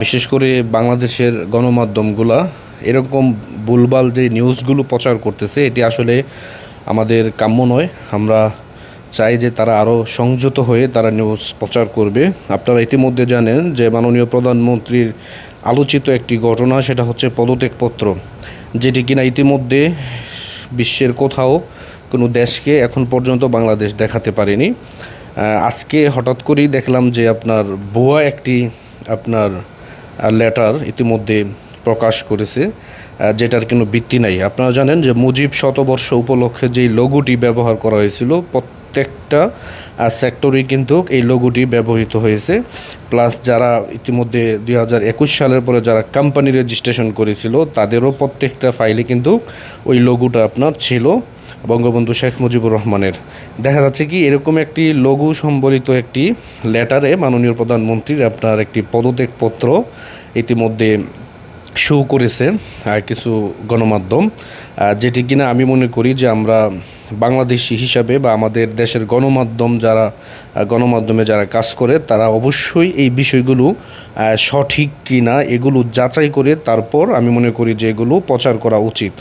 বিশেষ করে বাংলাদেশের গণমাধ্যমগুলা এরকম ভুলভাল যে নিউজগুলো প্রচার করতেছে, এটি আসলে আমাদের কাম্য নয়। আমরা চাই যে তারা আরও সংযত হয়ে তারা নিউজ প্রচার করবে। আপনারা ইতিমধ্যে জানেন যে মাননীয় প্রধানমন্ত্রীর আলোচিত একটি ঘটনা, সেটা হচ্ছে পদত্যাগপত্র, যেটি কিনা ইতিমধ্যে বিশ্বের কোথাও কোনো দেশকে এখন পর্যন্ত বাংলাদেশ দেখাতে পারেনি। আজকে হঠাৎ করেই দেখলাম যে আপনার ভুয়া একটি আপনার লেটার ইতিমধ্যে প্রকাশ করেছে, যেটার কোনো ভিত্তি নাই। আপনারা জানেন যে মুজিব শতবর্ষ উপলক্ষে যেই লোগোটি ব্যবহার করা হয়েছিল, প্রত্যেকটা সেক্টরেই কিন্তু এই লোগোটি ব্যবহৃত হয়েছে। প্লাস যারা ইতিমধ্যে 2021 সালের পরে যারা কোম্পানি রেজিস্ট্রেশন করেছিল, তাদেরও প্রত্যেকটা ফাইলে কিন্তু ওই লোগোটা আপনার ছিল বঙ্গবন্ধু শেখ মুজিবুর রহমানের। দেখা যাচ্ছে কি এরকম একটি লঘু সম্বলিত একটি লেটারে মাননীয় প্রধানমন্ত্রীর আপনার একটি পদত্যাগপত্র ইতিমধ্যে শো করেছে কিছু গণমাধ্যম, যেটি কিনা আমি মনে করি যে আমরা বাংলাদেশি হিসাবে বা আমাদের দেশের গণমাধ্যমে যারা কাজ করে তারা অবশ্যই এই বিষয়গুলো সঠিক কিনা এগুলো যাচাই করে তারপর আমি মনে করি যে এগুলো প্রচার করা উচিত।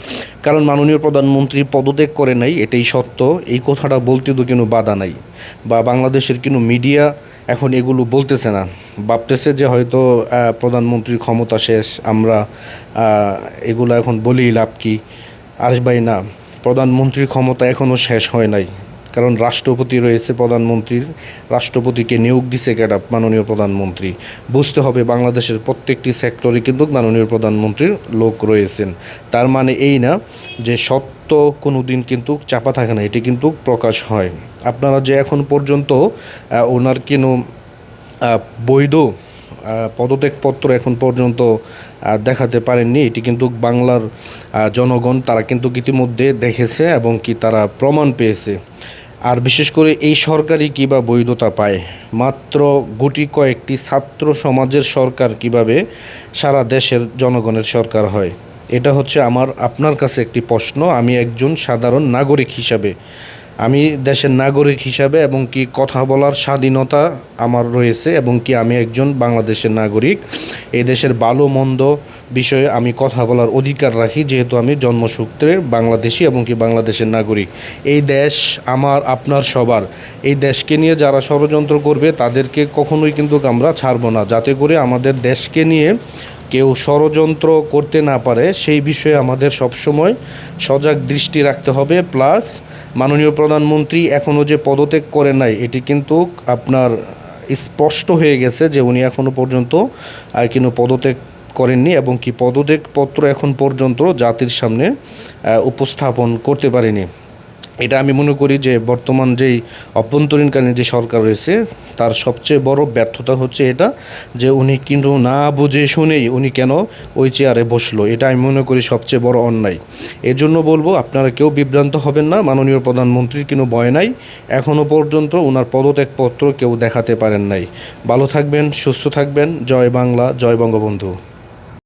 কারণ মাননীয় প্রধানমন্ত্রী পদত্যাগ করে নাই, এটাই সত্য, এই কথাটা বলতে তো কোনো বাধা নাই, বা বাংলাদেশের কোনো মিডিয়া এখন এগুলো বলতেছে না, ভাবতেছে যে হয়তো প্রধানমন্ত্রীর ক্ষমতা শেষ, আমরা এগুলো এখন বলি লাভ কি। আর ভাই না, প্রধানমন্ত্রীর ক্ষমতা এখনও শেষ হয় নাই, কারণ রাষ্ট্রপতি রয়েছে, রাষ্ট্রপতিকে নিয়োগ দিছে কেডা? মাননীয় প্রধানমন্ত্রী। বুঝতে হবে বাংলাদেশের প্রত্যেকটি সেক্টরে কিন্তু মাননীয় প্রধানমন্ত্রীর লোক রয়েছেন। তার মানে এই না যে সত্য কোনো দিন কিন্তু চাপা থাকে না, এটি কিন্তু প্রকাশ হয়। আপনারা যে এখন পর্যন্ত ওনার কোনো বৈধ পদত্যাগপত্র এখন পর্যন্ত দেখাতে পারেননি, এটি কিন্তু বাংলার জনগণ তারা কিন্তু ইতিমধ্যে দেখেছে এবং কি তারা প্রমাণ পেয়েছে। আর বিশেষ করে এই সরকারই কী বা বৈধতা পায়? মাত্র গুটি কয়েকটি ছাত্র সমাজের সরকার কিভাবে সারা দেশের জনগণের সরকার হয়? এটা হচ্ছে আমার আপনার কাছে একটি প্রশ্ন। আমি একজন সাধারণ নাগরিক হিসাবে, আমি দেশের নাগরিক হিসাবে এবং কি কথা বলার স্বাধীনতা আমার রয়েছে, এবং কি আমি একজন বাংলাদেশের নাগরিক, এই দেশের ভালো মন্দ বিষয়ে আমি কথা বলার অধিকার রাখি, যেহেতু আমি জন্মসূত্রে বাংলাদেশি এবং কি বাংলাদেশের নাগরিক। এই দেশ আমার, আপনার সবার। এই দেশকে নিয়ে যারা ষড়যন্ত্র করবে তাদেরকে কখনোই কিন্তু আমরা ছাড়ব না, যাতে করে আমাদের দেশকে নিয়ে কেউ ষড়যন্ত্র করতে না পারে, সেই বিষয়ে আমাদের সবসময় সজাগ দৃষ্টি রাখতে হবে। প্লাস মাননীয় প্রধানমন্ত্রী এখনও যে পদত্যাগ করে নাই, এটি কিন্তু আপনার স্পষ্ট হয়ে গেছে যে উনি এখনও পর্যন্ত কিন্তু পদত্যাগ করেননি, এবং কি পদত্যাগপত্র এখন পর্যন্ত জাতির সামনে উপস্থাপন করতে পারেনি। এটা আমি মনে করি যে বর্তমান যেই অভ্যন্তরীণকালীন যে সরকার রয়েছে তার সবচেয়ে বড় ব্যর্থতা হচ্ছে এটা, যে উনি কিন্তু না বুঝে শুনেই উনি কেন ওই চেয়ারে বসলো, এটা আমি মনে করি সবচেয়ে বড় অন্যায়। এর জন্য বলবো আপনারা কেউ বিভ্রান্ত হবেন না, মাননীয় প্রধানমন্ত্রীর কোনো ভয় নাই, এখনও পর্যন্ত ওনার পদত্যাগপত্র কেউ দেখাতে পারেন নাই। ভালো থাকবেন, সুস্থ থাকবেন। জয় বাংলা, জয় বঙ্গবন্ধু।